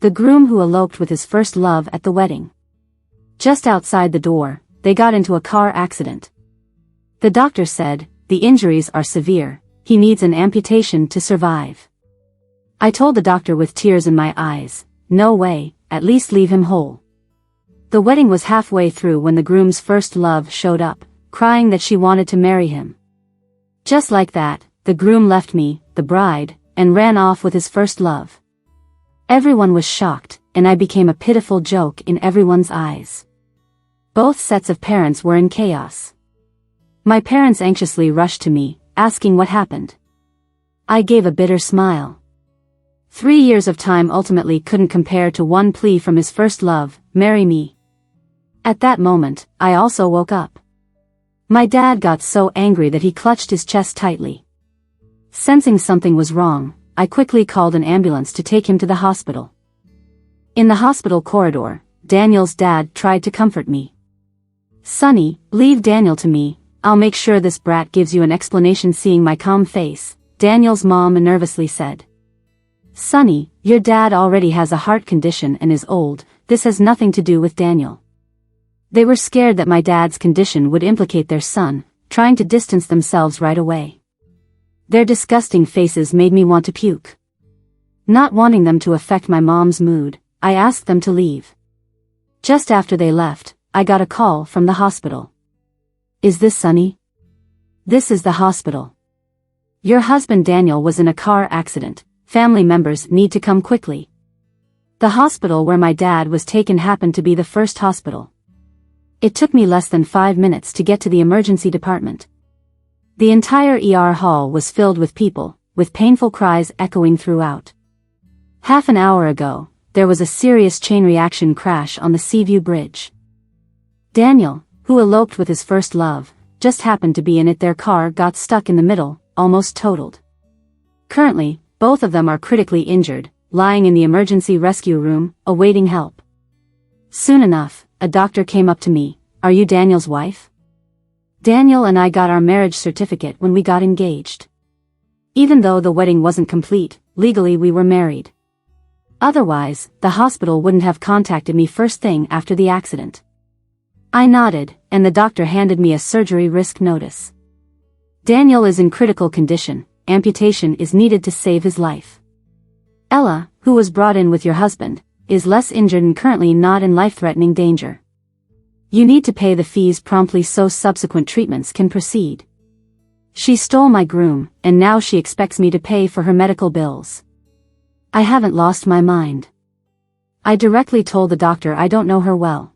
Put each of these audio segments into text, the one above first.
the groom who eloped with his first love at the wedding. Just outside the door, they got into a car accident. The doctor said, "The injuries are severe, he needs an amputation to survive." I told the doctor with tears in my eyes, "No way, at least leave him whole." The wedding was halfway through when the groom's first love showed up, crying that she wanted to marry him. Just like that, the groom left me, the bride, and ran off with his first love. Everyone was shocked, and I became a pitiful joke in everyone's eyes. Both sets of parents were in chaos. My parents anxiously rushed to me, asking what happened. I gave a bitter smile. 3 years of time ultimately couldn't compare to one plea from his first love, "Marry me." At that moment, I also woke up. My dad got so angry that he clutched his chest tightly. Sensing something was wrong, I quickly called an ambulance to take him to the hospital. In the hospital corridor, Daniel's dad tried to comfort me. "Sonny, leave Daniel to me, I'll make sure this brat gives you an explanation." Seeing my calm face, Daniel's mom nervously said, "Sonny, your dad already has a heart condition and is old, this has nothing to do with Daniel." They were scared that my dad's condition would implicate their son, trying to distance themselves right away. Their disgusting faces made me want to puke. Not wanting them to affect my mom's mood, I asked them to leave. Just after they left, I got a call from the hospital. "Is this Sonny?" "This is the hospital. Your husband Daniel was in a car accident, family members need to come quickly." The hospital where my dad was taken happened to be the first hospital. It took me less than 5 minutes to get to the emergency department. The entire ER hall was filled with people, with painful cries echoing throughout. Half an hour ago, there was a serious chain reaction crash on the Seaview Bridge. Daniel, who eloped with his first love, just happened to be in it. Their car got stuck in the middle, almost totaled. Currently, both of them are critically injured, lying in the emergency rescue room, awaiting help. Soon enough, a doctor came up to me. "Are you Daniel's wife?" Daniel and I got our marriage certificate when we got engaged. Even though the wedding wasn't complete, legally we were married. Otherwise, the hospital wouldn't have contacted me first thing after the accident. I nodded, and the doctor handed me a surgery risk notice. "Daniel is in critical condition, amputation is needed to save his life. Ella, who was brought in with your husband, is less injured and currently not in life-threatening danger. You need to pay the fees promptly so subsequent treatments can proceed." She stole my groom, and now she expects me to pay for her medical bills. I haven't lost my mind. I directly told the doctor I don't know her well.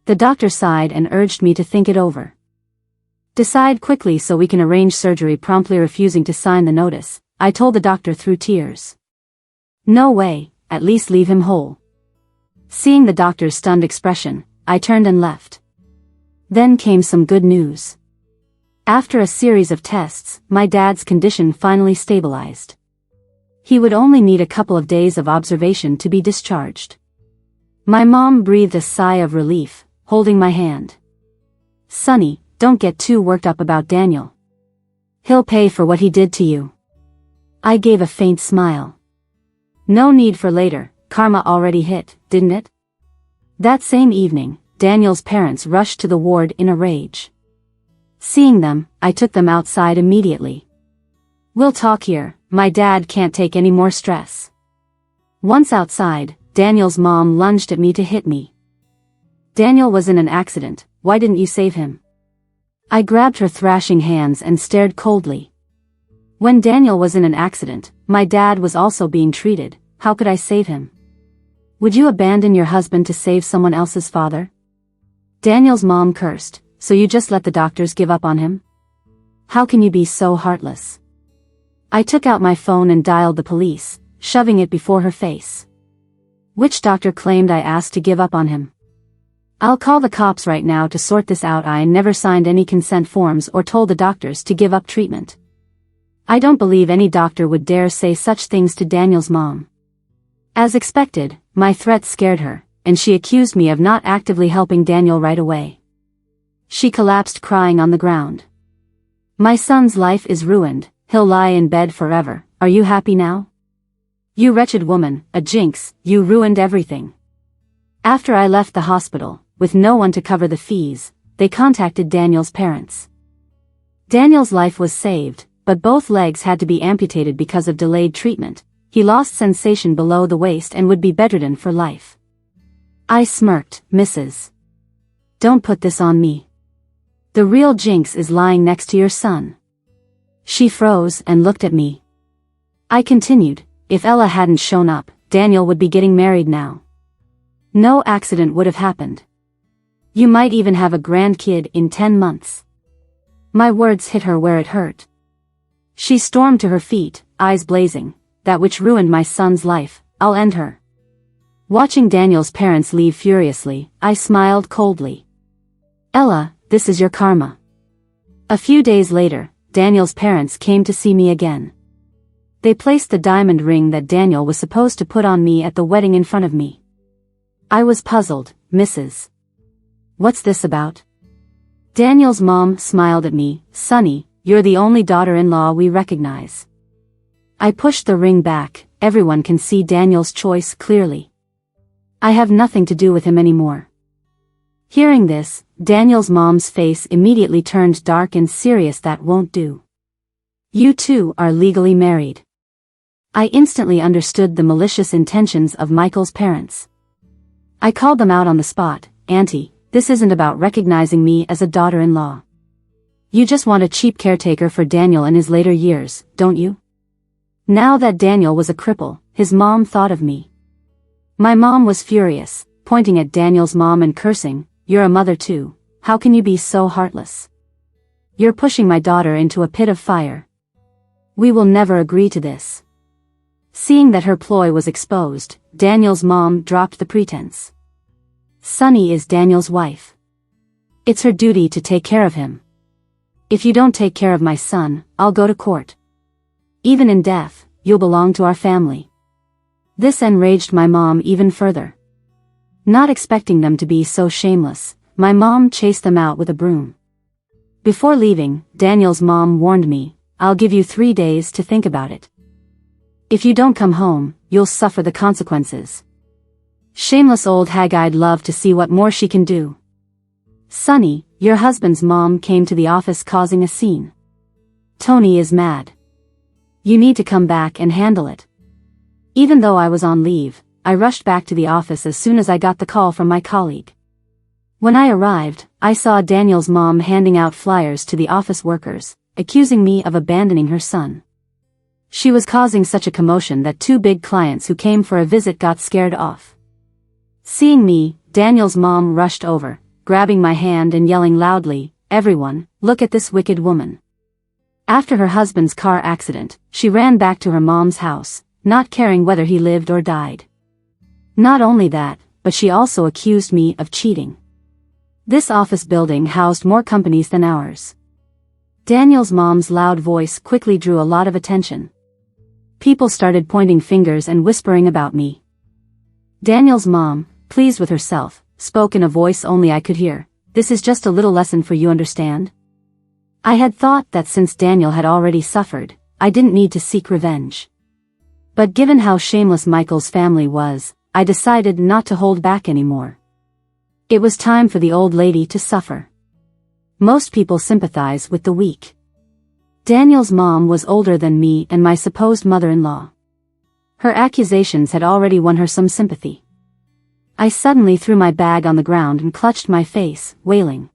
The doctor sighed and urged me to think it over. "Decide quickly so we can arrange surgery." Promptly refusing to sign the notice, I told the doctor through tears, "No way, at least leave him whole." Seeing the doctor's stunned expression, I turned and left. Then came some good news. After a series of tests, my dad's condition finally stabilized. He would only need a couple of days of observation to be discharged. My mom breathed a sigh of relief, holding my hand. "Sonny, don't get too worked up about Daniel. He'll pay for what he did to you." I gave a faint smile. No need for later, karma already hit, didn't it? That same evening, Daniel's parents rushed to the ward in a rage. Seeing them, I took them outside immediately. "We'll talk here, my dad can't take any more stress." Once outside, Daniel's mom lunged at me to hit me. "Daniel was in an accident, why didn't you save him?" I grabbed her thrashing hands and stared coldly. When Daniel was in an accident, my dad was also being treated, how could I save him? Would you abandon your husband to save someone else's father? Daniel's mom cursed, "So you just let the doctors give up on him? How can you be so heartless?" I took out my phone and dialed the police, shoving it before her face. "Which doctor claimed?" I asked. "To give up on him?" "I'll call the cops right now to sort this out. I never signed any consent forms or told the doctors to give up treatment." I don't believe any doctor would dare say such things to Daniel's mom. As expected, my threat scared her, and she accused me of not actively helping Daniel right away. She collapsed crying on the ground. "My son's life is ruined, he'll lie in bed forever, are you happy now?" You wretched woman, a jinx, you ruined everything. After I left the hospital, with no one to cover the fees, they contacted Daniel's parents. Daniel's life was saved, but both legs had to be amputated because of delayed treatment. He lost sensation below the waist and would be bedridden for life. I smirked, Mrs. Don't put this on me. The real jinx is lying next to your son. She froze and looked at me. I continued, if Ella hadn't shown up, Daniel would be getting married now. No accident would have happened. You might even have a grandkid in 10 months. My words hit her where it hurt. She stormed to her feet, eyes blazing. That which ruined my son's life, I'll end her. Watching Daniel's parents leave furiously, I smiled coldly. Ella, this is your karma. A few days later, Daniel's parents came to see me again. They placed the diamond ring that Daniel was supposed to put on me at the wedding in front of me. I was puzzled, Mrs. What's this about? Daniel's mom smiled at me, Sonny, you're the only daughter-in-law we recognize. I pushed the ring back, everyone can see Daniel's choice clearly. I have nothing to do with him anymore. Hearing this, Daniel's mom's face immediately turned dark and serious. That won't do. You two are legally married. I instantly understood the malicious intentions of Michael's parents. I called them out on the spot. Auntie, this isn't about recognizing me as a daughter-in-law. You just want a cheap caretaker for Daniel in his later years, don't you? Now that Daniel was a cripple, his mom thought of me. My mom was furious, pointing at Daniel's mom and cursing, you're a mother too, how can you be so heartless? You're pushing my daughter into a pit of fire. We will never agree to this. Seeing that her ploy was exposed, Daniel's mom dropped the pretense. Sonny is Daniel's wife. It's her duty to take care of him. If you don't take care of my son, I'll go to court. Even in death, you'll belong to our family. This enraged my mom even further. Not expecting them to be so shameless, my mom chased them out with a broom. Before leaving, Daniel's mom warned me, I'll give you 3 days to think about it. If you don't come home, you'll suffer the consequences. Shameless old hag, I'd love to see what more she can do. Sonny, your husband's mom came to the office causing a scene. Tony is mad. You need to come back and handle it. Even though I was on leave, I rushed back to the office as soon as I got the call from my colleague. When I arrived, I saw Daniel's mom handing out flyers to the office workers, accusing me of abandoning her son. She was causing such a commotion that 2 big clients who came for a visit got scared off. Seeing me, Daniel's mom rushed over, grabbing my hand and yelling loudly, everyone, look at this wicked woman. After her husband's car accident, she ran back to her mom's house, not caring whether he lived or died. Not only that, but she also accused me of cheating. This office building housed more companies than ours. Daniel's mom's loud voice quickly drew a lot of attention. People started pointing fingers and whispering about me. Daniel's mom, pleased with herself, spoke in a voice only I could hear, this is just a little lesson for you, understand? I had thought that since Daniel had already suffered, I didn't need to seek revenge. But given how shameless Michael's family was, I decided not to hold back anymore. It was time for the old lady to suffer. Most people sympathize with the weak. Daniel's mom was older than me and my supposed mother-in-law. Her accusations had already won her some sympathy. I suddenly threw my bag on the ground and clutched my face, wailing.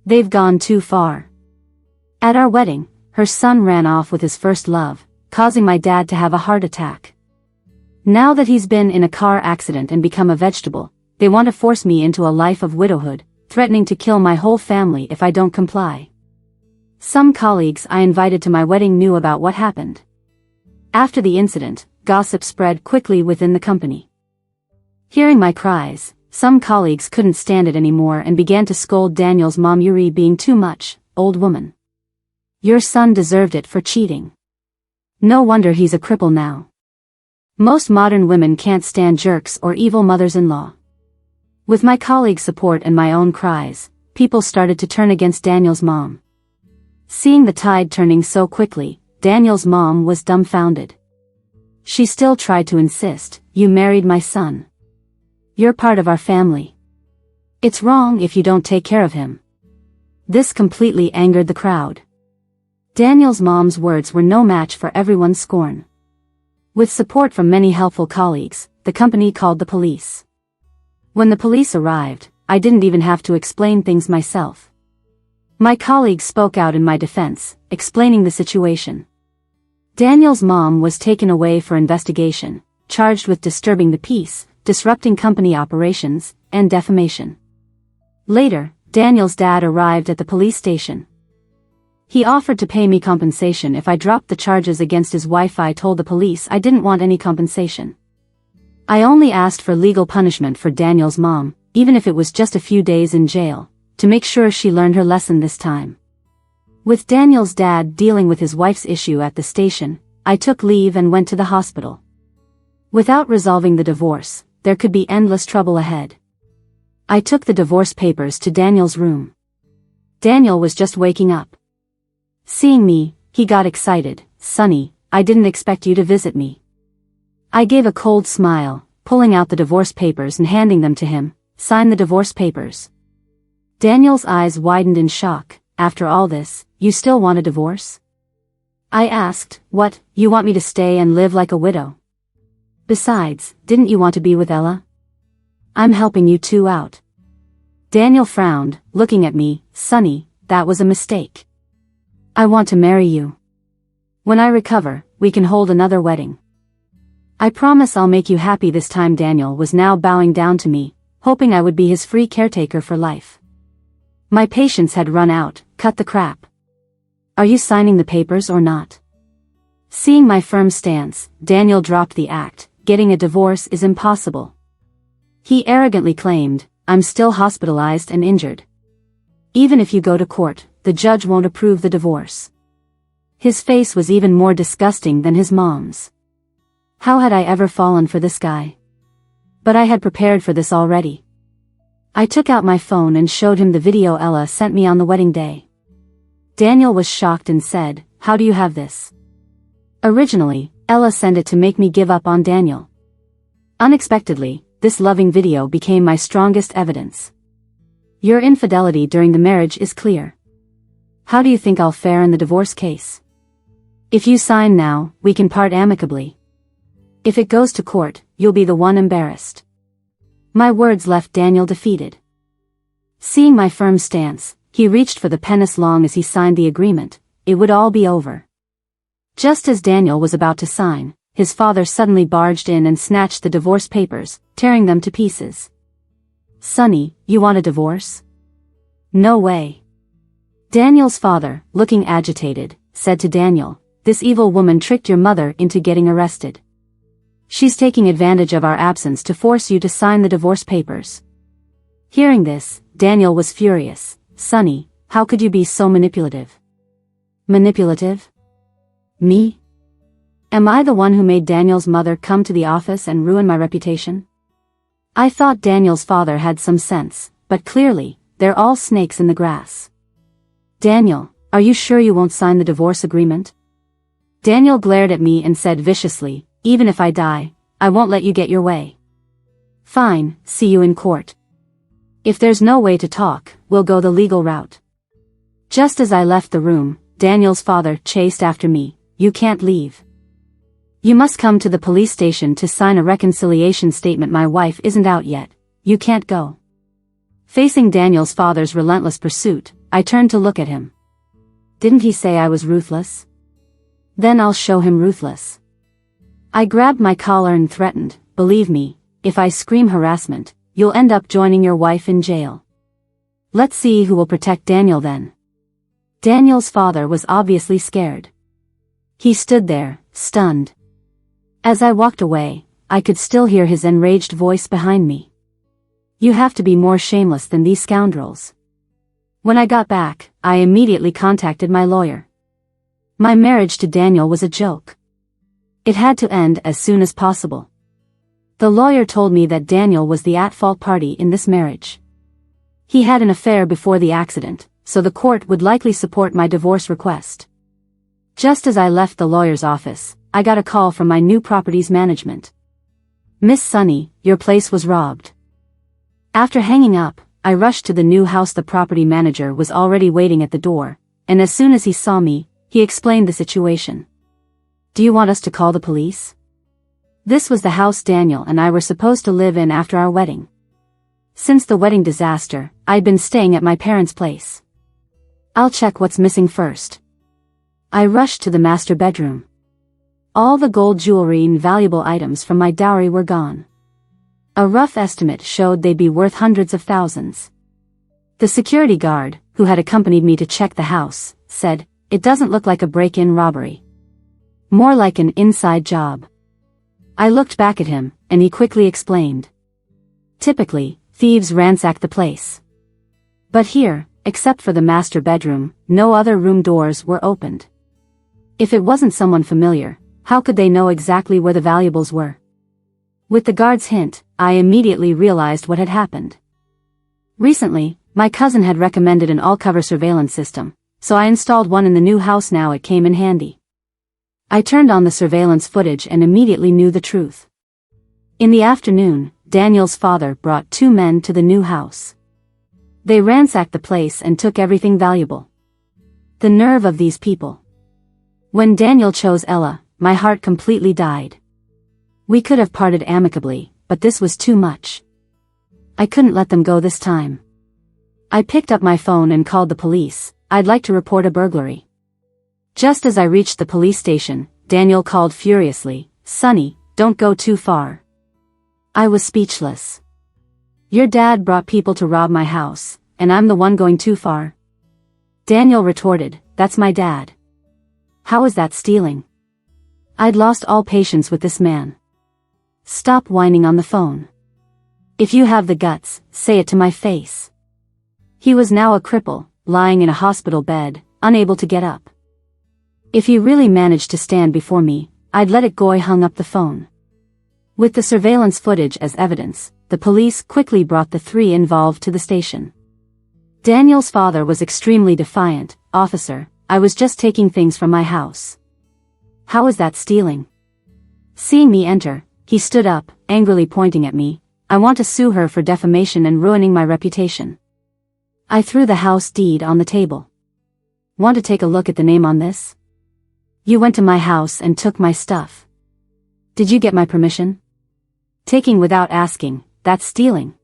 They've gone too far. At our wedding, her son ran off with his first love, causing my dad to have a heart attack. Now that he's been in a car accident and become a vegetable, they want to force me into a life of widowhood, threatening to kill my whole family if I don't comply. Some colleagues I invited to my wedding knew about what happened. After the incident, gossip spread quickly within the company. Hearing my cries, some colleagues couldn't stand it anymore and began to scold Daniel's mom, "You're being too much, old woman. Your son deserved it for cheating. No wonder he's a cripple now." Most modern women can't stand jerks or evil mothers-in-law. With my colleagues' support and my own cries, people started to turn against Daniel's mom. Seeing the tide turning so quickly, Daniel's mom was dumbfounded. She still tried to insist, "You married my son. You're part of our family. It's wrong if you don't take care of him." This completely angered the crowd. Daniel's mom's words were no match for everyone's scorn. With support from many helpful colleagues, the company called the police. When the police arrived, I didn't even have to explain things myself. My colleagues spoke out in my defense, explaining the situation. Daniel's mom was taken away for investigation, charged with disturbing the peace, disrupting company operations, and defamation. Later, Daniel's dad arrived at the police station. He offered to pay me compensation if I dropped the charges against his wife. I told the police I didn't want any compensation. I only asked for legal punishment for Daniel's mom, even if it was just a few days in jail, to make sure she learned her lesson this time. With Daniel's dad dealing with his wife's issue at the station, I took leave and went to the hospital. Without resolving the divorce, there could be endless trouble ahead. I took the divorce papers to Daniel's room. Daniel was just waking up. Seeing me, he got excited. "Sonny, I didn't expect you to visit me." I gave a cold smile, pulling out the divorce papers and handing them to him. "Sign the divorce papers." Daniel's eyes widened in shock. "After all this, you still want a divorce?" I asked. "What, you want me to stay and live like a widow? Besides, didn't you want to be with Ella? I'm helping you two out." Daniel frowned, looking at me. "Sonny, that was a mistake. I want to marry you. When I recover, we can hold another wedding. I promise I'll make you happy this time." Daniel was now bowing down to me, hoping I would be his free caretaker for life. My patience had run out. "Cut the crap. Are you signing the papers or not?" Seeing my firm stance, Daniel dropped the act. "Getting a divorce is impossible," he arrogantly claimed. "I'm still hospitalized and injured. Even if you go to court, the judge won't approve the divorce." His face was even more disgusting than his mom's. How had I ever fallen for this guy? But I had prepared for this already. I took out my phone and showed him the video Ella sent me on the wedding day. Daniel was shocked and said, "How do you have this?" Originally, Ella sent it to make me give up on Daniel. Unexpectedly, this loving video became my strongest evidence. Your infidelity during the marriage is clear. How do you think I'll fare in the divorce case? If you sign now, we can part amicably. If it goes to court, you'll be the one embarrassed. My words left Daniel defeated. Seeing my firm stance, he reached for the pen. As long as he signed the agreement, it would all be over. Just as Daniel was about to sign, his father suddenly barged in and snatched the divorce papers, tearing them to pieces. "Sonny, you want a divorce?" "No way." Daniel's father, looking agitated, said to Daniel, "This evil woman tricked your mother into getting arrested. She's taking advantage of our absence to force you to sign the divorce papers." Hearing this, Daniel was furious. "Sonny, how could you be so manipulative?" "Manipulative? Me? Am I the one who made Daniel's mother come to the office and ruin my reputation?" I thought Daniel's father had some sense, but clearly, they're all snakes in the grass. "Daniel, are you sure you won't sign the divorce agreement?" Daniel glared at me and said viciously, "Even if I die, I won't let you get your way." "Fine, see you in court. If there's no way to talk, we'll go the legal route." Just as I left the room, Daniel's father chased after me. "You can't leave. You must come to the police station to sign a reconciliation statement. My wife isn't out yet. You can't go." Facing Daniel's father's relentless pursuit, I turned to look at him. Didn't he say I was ruthless? Then I'll show him ruthless. I grabbed my collar and threatened, "Believe me, if I scream harassment, you'll end up joining your wife in jail. Let's see who will protect Daniel then." Daniel's father was obviously scared. He stood there, stunned. As I walked away, I could still hear his enraged voice behind me. "You have to be more shameless than these scoundrels." When I got back, I immediately contacted my lawyer. My marriage to Daniel was a joke. It had to end as soon as possible. The lawyer told me that Daniel was the at-fault party in this marriage. He had an affair before the accident, so the court would likely support my divorce request. Just as I left the lawyer's office, I got a call from my new property's management. "Miss Sunny, your place was robbed." After hanging up, I rushed to the new house. The property manager was already waiting at the door, and as soon as he saw me, he explained the situation. "Do you want us to call the police?" This was the house Daniel and I were supposed to live in after our wedding. Since the wedding disaster, I'd been staying at my parents' place. "I'll check what's missing first." I rushed to the master bedroom. All the gold jewelry and valuable items from my dowry were gone. A rough estimate showed they'd be worth hundreds of thousands. The security guard, who had accompanied me to check the house, said, "It doesn't look like a break-in robbery. More like an inside job." I looked back at him, and he quickly explained. "Typically, thieves ransack the place. But here, except for the master bedroom, no other room doors were opened. If it wasn't someone familiar, how could they know exactly where the valuables were?" With the guard's hint, I immediately realized what had happened. Recently, my cousin had recommended an all-cover surveillance system, so I installed one in the new house. Now it came in handy. I turned on the surveillance footage and immediately knew the truth. In the afternoon, Daniel's father brought 2 men to the new house. They ransacked the place and took everything valuable. The nerve of these people. When Daniel chose Ella, my heart completely died. We could have parted amicably, but this was too much. I couldn't let them go this time. I picked up my phone and called the police. "I'd like to report a burglary." Just as I reached the police station, Daniel called furiously, "Sonny, don't go too far." I was speechless. "Your dad brought people to rob my house, and I'm the one going too far?" Daniel retorted, "That's my dad. How is that stealing?" I'd lost all patience with this man. "Stop whining on the phone. If you have the guts, say it to my face." He was now a cripple, lying in a hospital bed, unable to get up. If he really managed to stand before me, I'd let it go. I hung up the phone. With the surveillance footage as evidence, the police quickly brought the 3 involved to the station. Daniel's father was extremely defiant. "Officer, I was just taking things from my house. How is that stealing?" Seeing me enter, he stood up, angrily pointing at me. "I want to sue her for defamation and ruining my reputation." I threw the house deed on the table. "Want to take a look at the name on this? You went to my house and took my stuff. Did you get my permission? Taking without asking, that's stealing.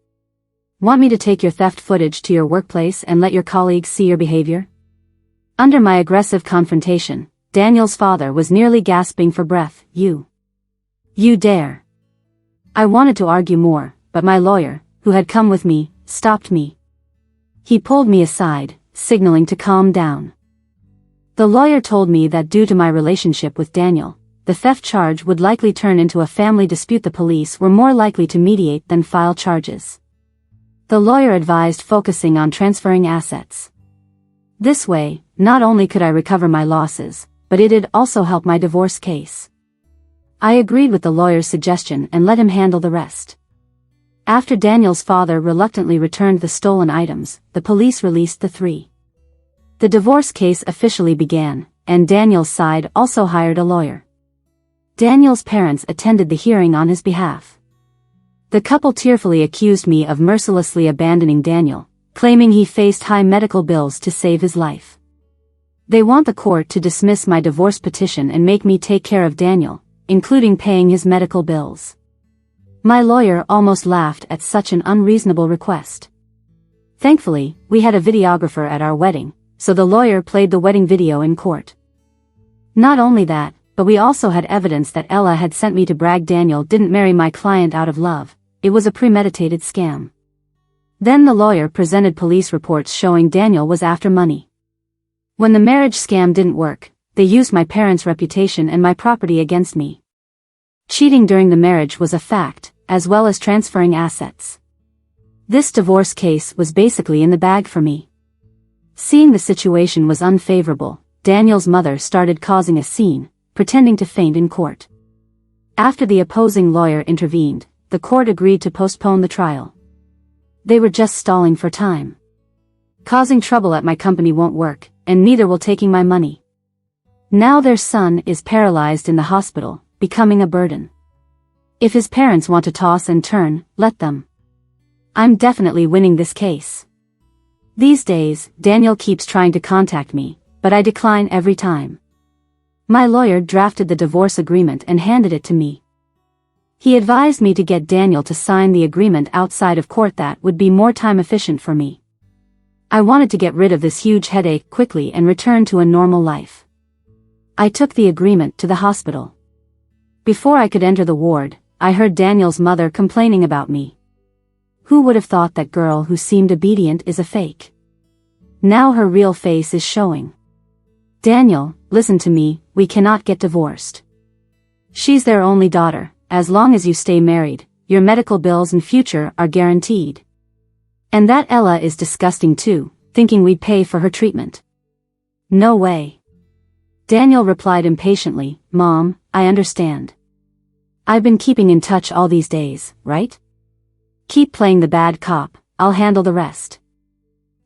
Want me to take your theft footage to your workplace and let your colleagues see your behavior?" Under my aggressive confrontation, Daniel's father was nearly gasping for breath. You dare." I wanted to argue more, but my lawyer, who had come with me, stopped me. He pulled me aside, signaling to calm down. The lawyer told me that due to my relationship with Daniel, the theft charge would likely turn into a family dispute. The police were more likely to mediate than file charges. The lawyer advised focusing on transferring assets. This way, not only could I recover my losses, but it'd also help my divorce case. I agreed with the lawyer's suggestion and let him handle the rest. After Daniel's father reluctantly returned the stolen items, the police released the 3. The divorce case officially began, and Daniel's side also hired a lawyer. Daniel's parents attended the hearing on his behalf. The couple tearfully accused me of mercilessly abandoning Daniel, claiming he faced high medical bills to save his life. They want the court to dismiss my divorce petition and make me take care of Daniel, including paying his medical bills. My lawyer almost laughed at such an unreasonable request. Thankfully, we had a videographer at our wedding, so the lawyer played the wedding video in court. Not only that, but we also had evidence that Ella had sent me to brag Daniel didn't marry my client out of love. It was a premeditated scam. Then the lawyer presented police reports showing Daniel was after money. When the marriage scam didn't work, they used my parents' reputation and my property against me. Cheating during the marriage was a fact, as well as transferring assets. This divorce case was basically in the bag for me. Seeing the situation was unfavorable, Daniel's mother started causing a scene, pretending to faint in court. After the opposing lawyer intervened, the court agreed to postpone the trial. They were just stalling for time. Causing trouble at my company won't work, and neither will taking my money. Now their son is paralyzed in the hospital, becoming a burden. If his parents want to toss and turn, let them. I'm definitely winning this case. These days, Daniel keeps trying to contact me, but I decline every time. My lawyer drafted the divorce agreement and handed it to me. He advised me to get Daniel to sign the agreement outside of court. That would be more time efficient for me. I wanted to get rid of this huge headache quickly and return to a normal life. I took the agreement to the hospital. Before I could enter the ward, I heard Daniel's mother complaining about me. Who would have thought that girl who seemed obedient is a fake? Now her real face is showing. Daniel, listen to me, we cannot get divorced. She's their only daughter. As long as you stay married, your medical bills and future are guaranteed. And that Ella is disgusting too, thinking we'd pay for her treatment. No way. Daniel replied impatiently, Mom, I understand. I've been keeping in touch all these days, right? Keep playing the bad cop, I'll handle the rest.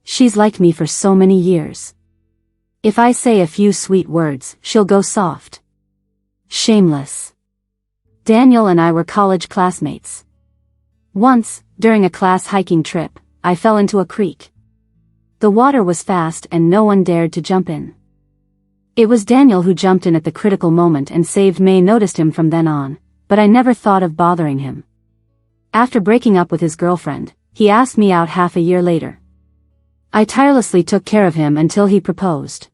She's liked me for so many years. If I say a few sweet words, she'll go soft. Shameless. Daniel and I were college classmates. Once, during a class hiking trip, I fell into a creek. The water was fast and no one dared to jump in. It was Daniel who jumped in at the critical moment and saved me. Noticed him from then on, but I never thought of bothering him. After breaking up with his girlfriend, he asked me out half a year later. I tirelessly took care of him until he proposed.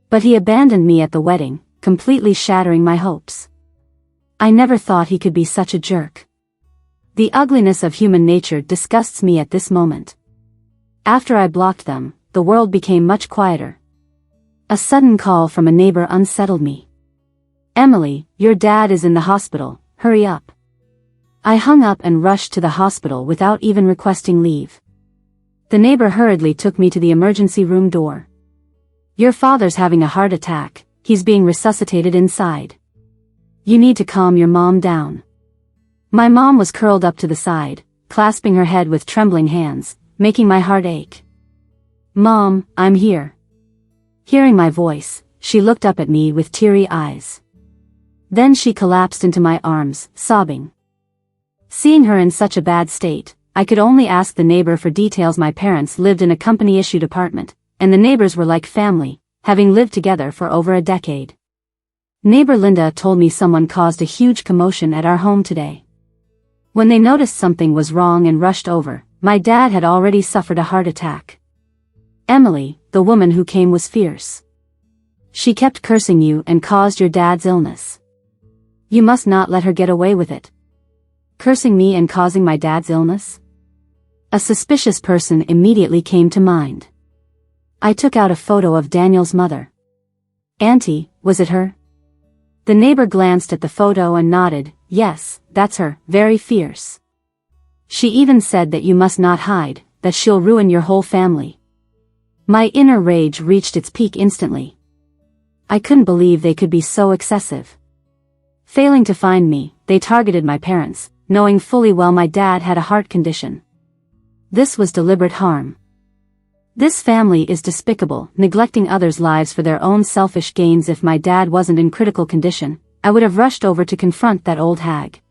But he abandoned me at the wedding, completely shattering my hopes. I never thought he could be such a jerk. The ugliness of human nature disgusts me at this moment. After I blocked them, the world became much quieter. A sudden call from a neighbor unsettled me. Emily, your dad is in the hospital, hurry up. I hung up and rushed to the hospital without even requesting leave. The neighbor hurriedly took me to the emergency room door. Your father's having a heart attack, he's being resuscitated inside. You need to calm your mom down. My mom was curled up to the side, clasping her head with trembling hands, making my heart ache. Mom, I'm here. Hearing my voice, she looked up at me with teary eyes. Then she collapsed into my arms, sobbing. Seeing her in such a bad state, I could only ask the neighbor for details. My parents lived in a company-issued apartment, and the neighbors were like family, having lived together for over a decade. Neighbor Linda told me someone caused a huge commotion at our home today. When they noticed something was wrong and rushed over, my dad had already suffered a heart attack. Emily, the woman who came, was fierce. She kept cursing you and caused your dad's illness. You must not let her get away with it. Cursing me and causing my dad's illness? A suspicious person immediately came to mind. I took out a photo of Daniel's mother. Auntie, was it her? The neighbor glanced at the photo and nodded, yes, that's her, very fierce. She even said that you must not hide, that she'll ruin your whole family. My inner rage reached its peak instantly. I couldn't believe they could be so excessive. Failing to find me, they targeted my parents, knowing fully well my dad had a heart condition. This was deliberate harm. This family is despicable, neglecting others' lives for their own selfish gains. If my dad wasn't in critical condition, I would have rushed over to confront that old hag.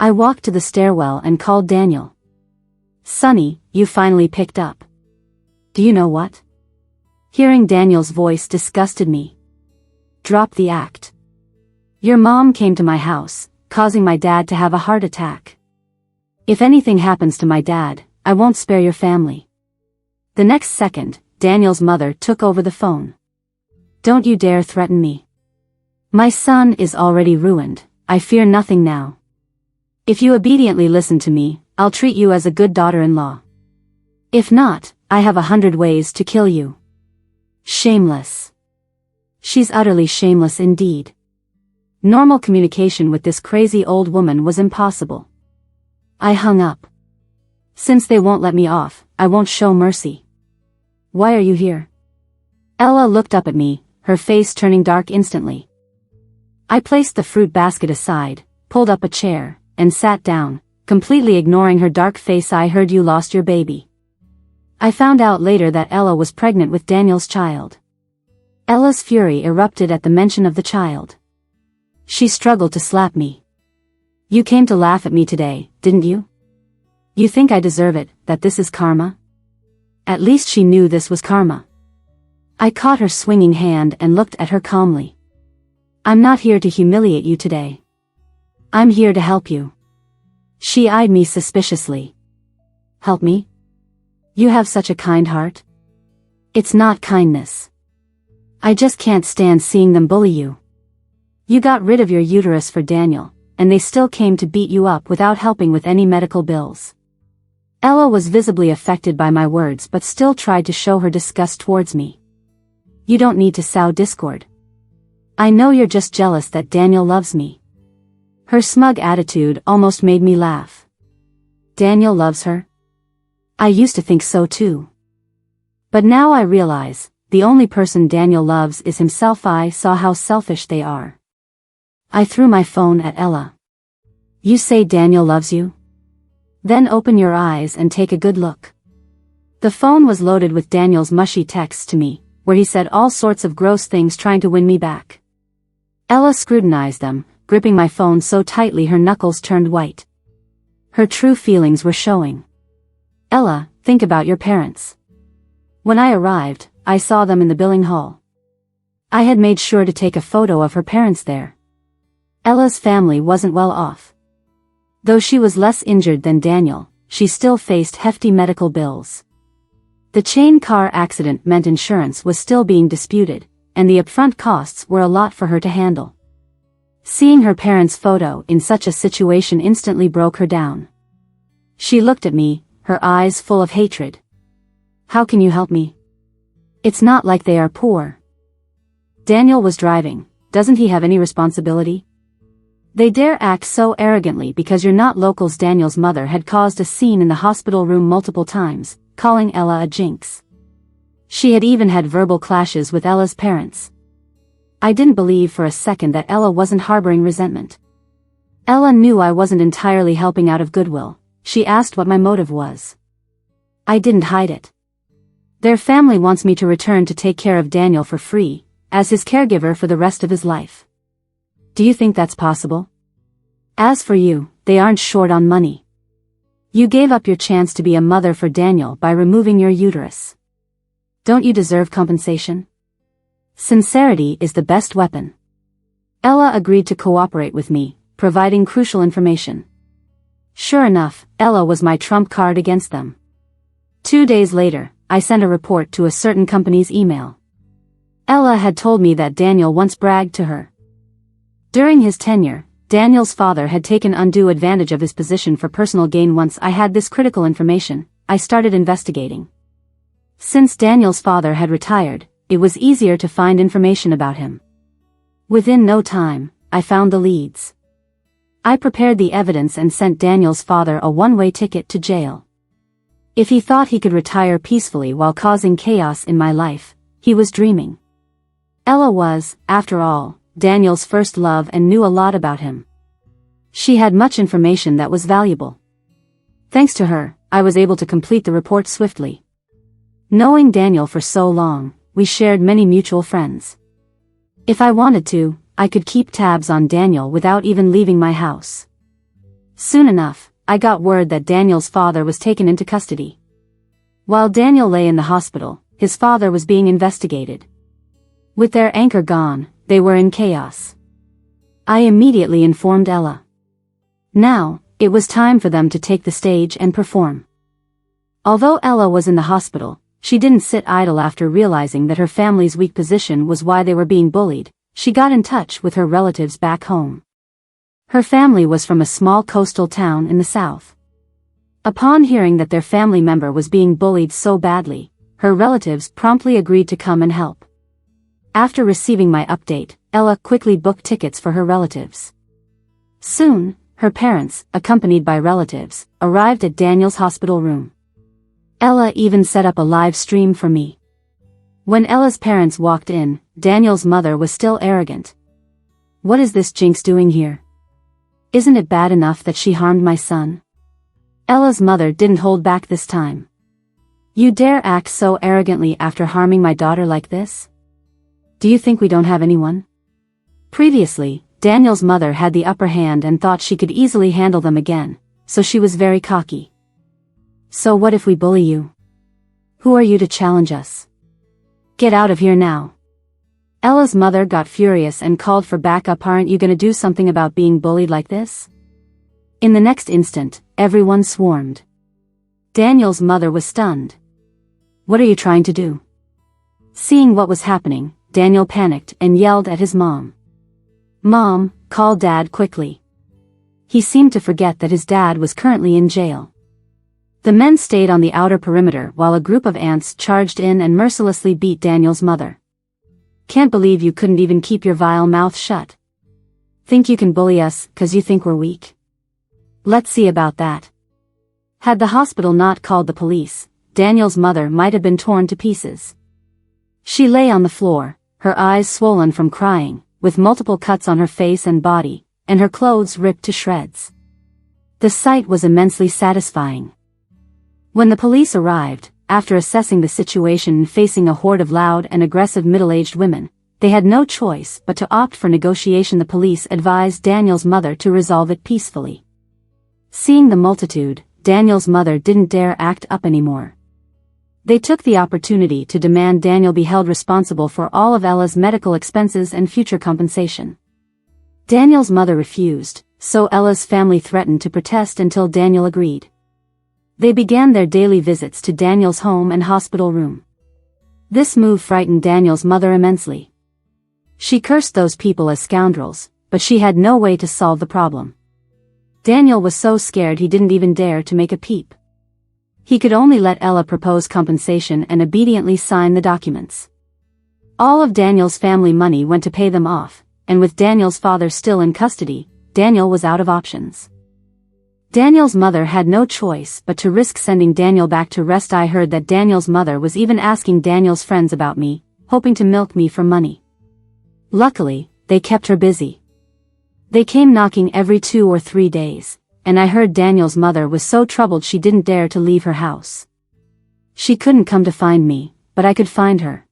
I walked to the stairwell and called Daniel. Sonny, you finally picked up. Do you know what? Hearing Daniel's voice disgusted me. Drop the act. Your mom came to my house, causing my dad to have a heart attack. If anything happens to my dad, I won't spare your family. The next second, Daniel's mother took over the phone. Don't you dare threaten me. My son is already ruined, I fear nothing now. If you obediently listen to me, I'll treat you as a good daughter-in-law. If not, I have 100 ways to kill you. Shameless. She's utterly shameless indeed. Normal communication with this crazy old woman was impossible. I hung up. Since they won't let me off, I won't show mercy. Why are you here? Ella looked up at me, her face turning dark instantly. I placed the fruit basket aside, pulled up a chair, and sat down, completely ignoring her dark face. I heard you lost your baby. I found out later that Ella was pregnant with Daniel's child. Ella's fury erupted at the mention of the child. She struggled to slap me. You came to laugh at me today, didn't you? You think I deserve it, that this is karma? At least she knew this was karma. I caught her swinging hand and looked at her calmly. I'm not here to humiliate you today. I'm here to help you. She eyed me suspiciously. Help me? You have such a kind heart. It's not kindness. I just can't stand seeing them bully you. You got rid of your uterus for Daniel, and they still came to beat you up without helping with any medical bills. Ella was visibly affected by my words but still tried to show her disgust towards me. You don't need to sow discord. I know you're just jealous that Daniel loves me. Her smug attitude almost made me laugh. Daniel loves her? I used to think so too. But now I realize, the only person Daniel loves is himself. I saw how selfish they are. I threw my phone at Ella. You say Daniel loves you? Then open your eyes and take a good look. The phone was loaded with Daniel's mushy texts to me, where he said all sorts of gross things trying to win me back. Ella scrutinized them, gripping my phone so tightly her knuckles turned white. Her true feelings were showing. Ella, think about your parents. When I arrived, I saw them in the billing hall. I had made sure to take a photo of her parents there. Ella's family wasn't well off. Though she was less injured than Daniel, she still faced hefty medical bills. The chain car accident meant insurance was still being disputed, and the upfront costs were a lot for her to handle. Seeing her parents' photo in such a situation instantly broke her down. She looked at me, her eyes full of hatred. How can you help me? It's not like they are poor. Daniel was driving, doesn't he have any responsibility? They dare act so arrogantly because you're not locals. Daniel's mother had caused a scene in the hospital room multiple times, calling Ella a jinx. She had even had verbal clashes with Ella's parents. I didn't believe for a second that Ella wasn't harboring resentment. Ella knew I wasn't entirely helping out of goodwill. She asked what my motive was. I didn't hide it. Their family wants me to return to take care of Daniel for free, as his caregiver for the rest of his life. Do you think that's possible? As for you, they aren't short on money. You gave up your chance to be a mother for Daniel by removing your uterus. Don't you deserve compensation? Sincerity is the best weapon. Ella agreed to cooperate with me, providing crucial information. Sure enough, Ella was my trump card against them. 2 days later, I sent a report to a certain company's email. Ella had told me that Daniel once bragged to her. During his tenure, Daniel's father had taken undue advantage of his position for personal gain. Once I had this critical information, I started investigating. Since Daniel's father had retired, it was easier to find information about him. Within no time, I found the leads. I prepared the evidence and sent Daniel's father a one-way ticket to jail. If he thought he could retire peacefully while causing chaos in my life, he was dreaming. Ella was, after all, Daniel's first love and knew a lot about him. She had much information that was valuable. Thanks to her, I was able to complete the report swiftly. Knowing Daniel for so long, we shared many mutual friends. If I wanted to, I could keep tabs on Daniel without even leaving my house. Soon enough, I got word that Daniel's father was taken into custody. While Daniel lay in the hospital, his father was being investigated. With their anchor gone, they were in chaos. I immediately informed Ella. Now, it was time for them to take the stage and perform. Although Ella was in the hospital, she didn't sit idle. After realizing that her family's weak position was why they were being bullied, she got in touch with her relatives back home. Her family was from a small coastal town in the south. Upon hearing that their family member was being bullied so badly, her relatives promptly agreed to come and help. After receiving my update, Ella quickly booked tickets for her relatives. Soon, her parents, accompanied by relatives, arrived at Daniel's hospital room. Ella even set up a live stream for me. When Ella's parents walked in, Daniel's mother was still arrogant. What is this jinx doing here? Isn't it bad enough that she harmed my son? Ella's mother didn't hold back this time. You dare act so arrogantly after harming my daughter like this? Do you think we don't have anyone? Previously, Daniel's mother had the upper hand and thought she could easily handle them again, so she was very cocky. So what if we bully you? Who are you to challenge us? Get out of here now. Ella's mother got furious and called for backup. Aren't you gonna do something about being bullied like this? In the next instant, everyone swarmed. Daniel's mother was stunned. What are you trying to do? Seeing what was happening, Daniel panicked and yelled at his mom. Mom, call Dad quickly. He seemed to forget that his dad was currently in jail. The men stayed on the outer perimeter while a group of ants charged in and mercilessly beat Daniel's mother. Can't believe you couldn't even keep your vile mouth shut. Think you can bully us 'cause you think we're weak? Let's see about that. Had the hospital not called the police, Daniel's mother might have been torn to pieces. She lay on the floor, her eyes swollen from crying, with multiple cuts on her face and body, and her clothes ripped to shreds. The sight was immensely satisfying. When the police arrived, after assessing the situation and facing a horde of loud and aggressive middle-aged women, they had no choice but to opt for negotiation. The police advised Daniel's mother to resolve it peacefully. Seeing the multitude, Daniel's mother didn't dare act up anymore. They took the opportunity to demand Daniel be held responsible for all of Ella's medical expenses and future compensation. Daniel's mother refused, so Ella's family threatened to protest until Daniel agreed. They began their daily visits to Daniel's home and hospital room. This move frightened Daniel's mother immensely. She cursed those people as scoundrels, but she had no way to solve the problem. Daniel was so scared he didn't even dare to make a peep. He could only let Ella propose compensation and obediently sign the documents. All of Daniel's family money went to pay them off, and with Daniel's father still in custody, Daniel was out of options. Daniel's mother had no choice but to risk sending Daniel back to rest. I heard that Daniel's mother was even asking Daniel's friends about me, hoping to milk me for money. Luckily, they kept her busy. They came knocking every 2 or 3 days, and I heard Daniel's mother was so troubled she didn't dare to leave her house. She couldn't come to find me, but I could find her.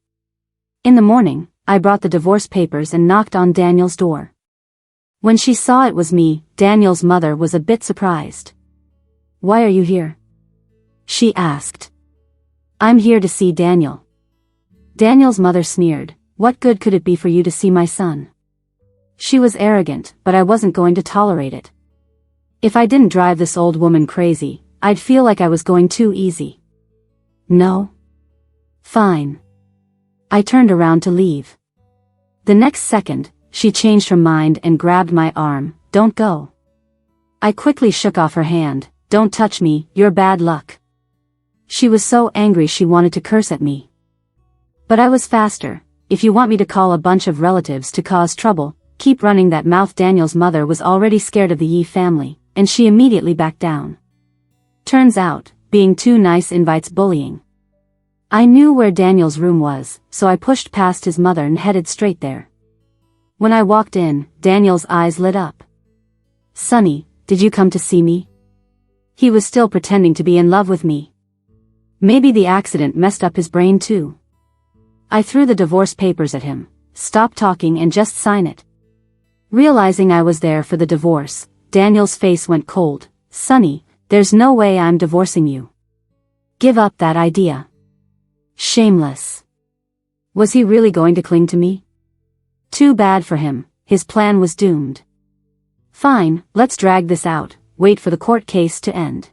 In the morning, I brought the divorce papers and knocked on Daniel's door. When she saw it was me, Daniel's mother was a bit surprised. "Why are you here?" she asked. "I'm here to see Daniel." Daniel's mother sneered, "What good could it be for you to see my son?" She was arrogant, but I wasn't going to tolerate it. If I didn't drive this old woman crazy, I'd feel like I was going too easy. No? Fine. I turned around to leave. The next second, she changed her mind and grabbed my arm. "Don't go." I quickly shook off her hand. "Don't touch me, you're bad luck." She was so angry she wanted to curse at me. But I was faster. "If you want me to call a bunch of relatives to cause trouble, keep running that mouth." Daniel's mother was already scared of the Yee family, and she immediately backed down. Turns out, being too nice invites bullying. I knew where Daniel's room was, so I pushed past his mother and headed straight there. When I walked in, Daniel's eyes lit up. "Sonny, did you come to see me?" He was still pretending to be in love with me. Maybe the accident messed up his brain too. I threw the divorce papers at him. "Stop talking and just sign it." Realizing I was there for the divorce, Daniel's face went cold. "Sonny, there's no way I'm divorcing you. Give up that idea." Shameless. Was he really going to cling to me? Too bad for him, his plan was doomed. Fine, let's drag this out, wait for the court case to end.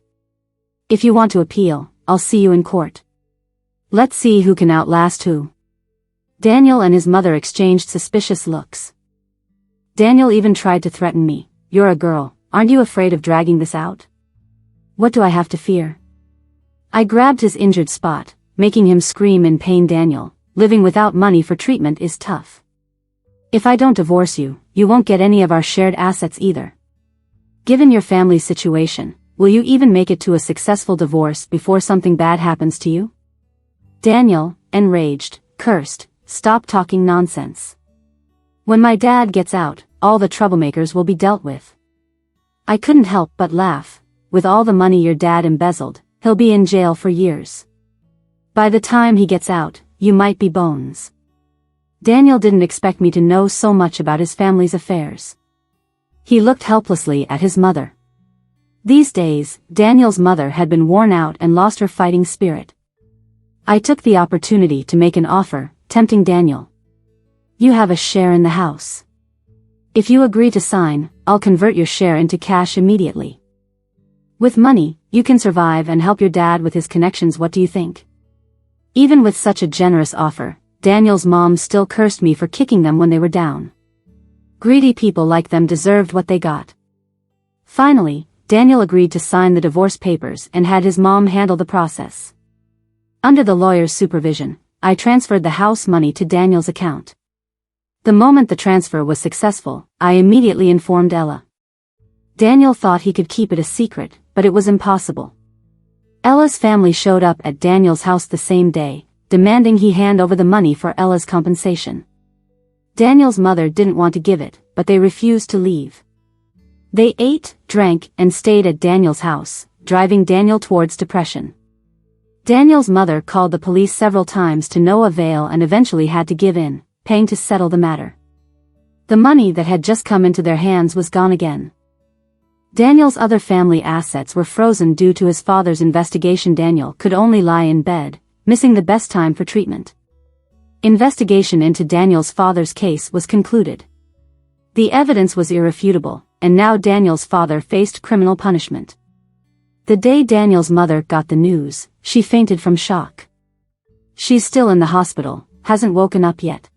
If you want to appeal, I'll see you in court. Let's see who can outlast who. Daniel and his mother exchanged suspicious looks. Daniel even tried to threaten me. "You're a girl, aren't you afraid of dragging this out? What do I have to fear?" I grabbed his injured spot, making him scream in pain. "Daniel, living without money for treatment is tough. If I don't divorce you, you won't get any of our shared assets either. Given your family's situation, will you even make it to a successful divorce before something bad happens to you?" Daniel, enraged, cursed, "Stop talking nonsense. When my dad gets out, all the troublemakers will be dealt with." I couldn't help but laugh. "With all the money your dad embezzled, he'll be in jail for years. By the time he gets out, you might be bones." Daniel didn't expect me to know so much about his family's affairs. He looked helplessly at his mother. These days, Daniel's mother had been worn out and lost her fighting spirit. I took the opportunity to make an offer, tempting Daniel. You have a share in the house. If you agree to sign, I'll convert your share into cash immediately. With money, you can survive and help your dad with his connections. What do you think? Even with such a generous offer, Daniel's mom still cursed me for kicking them when they were down. Greedy people like them deserved what they got. Finally, Daniel agreed to sign the divorce papers and had his mom handle the process. Under the lawyer's supervision, I transferred the house money to Daniel's account. The moment the transfer was successful, I immediately informed Ella. Daniel thought he could keep it a secret, but it was impossible. Ella's family showed up at Daniel's house the same day, demanding he hand over the money for Ella's compensation. Daniel's mother didn't want to give it, but they refused to leave. They ate, drank, and stayed at Daniel's house, driving Daniel towards depression. Daniel's mother called the police several times to no avail and eventually had to give in, paying to settle the matter. The money that had just come into their hands was gone again. Daniel's other family assets were frozen due to his father's investigation. Daniel could only lie in bed, missing the best time for treatment. Investigation into Daniel's father's case was concluded. The evidence was irrefutable, and now Daniel's father faced criminal punishment. The day Daniel's mother got the news, she fainted from shock. She's still in the hospital, hasn't woken up yet.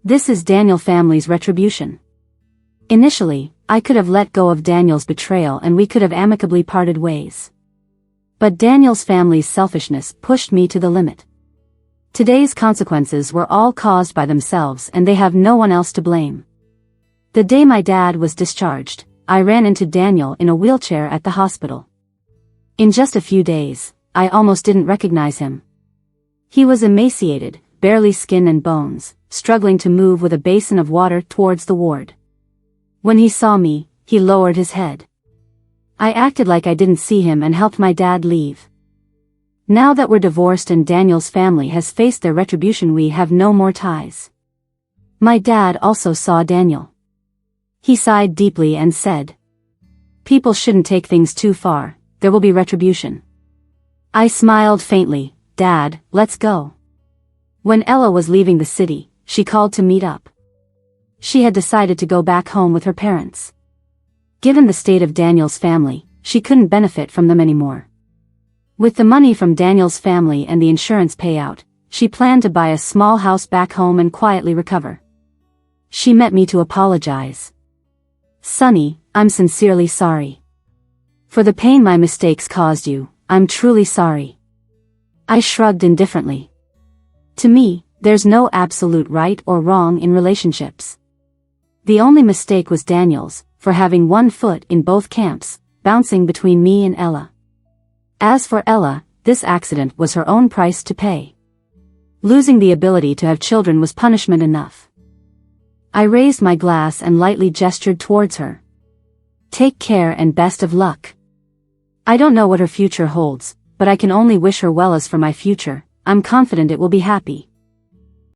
This is Daniel family's retribution. Initially, I could have let go of Daniel's betrayal and we could have amicably parted ways. But Daniel's family's selfishness pushed me to the limit. Today's consequences were all caused by themselves and they have no one else to blame. The day my dad was discharged, I ran into Daniel in a wheelchair at the hospital. In just a few days, I almost didn't recognize him. He was emaciated, barely skin and bones, struggling to move with a basin of water towards the ward. When he saw me, he lowered his head. I acted like I didn't see him and helped my dad leave. Now that we're divorced and Daniel's family has faced their retribution, we have no more ties. My dad also saw Daniel. He sighed deeply and said, "People shouldn't take things too far, there will be retribution." I smiled faintly. "Dad, let's go." When Ella was leaving the city, she called to meet up. She had decided to go back home with her parents. Given the state of Daniel's family, she couldn't benefit from them anymore. With the money from Daniel's family and the insurance payout, she planned to buy a small house back home and quietly recover. She met me to apologize. "Sonny, I'm sincerely sorry. For the pain my mistakes caused you, I'm truly sorry." I shrugged indifferently. To me, there's no absolute right or wrong in relationships. The only mistake was Daniel's, for having one foot in both camps, bouncing between me and Ella. As for Ella, this accident was her own price to pay. Losing the ability to have children was punishment enough. I raised my glass and lightly gestured towards her. "Take care and best of luck. I don't know what her future holds, but I can only wish her well. As for my future, I'm confident it will be happy."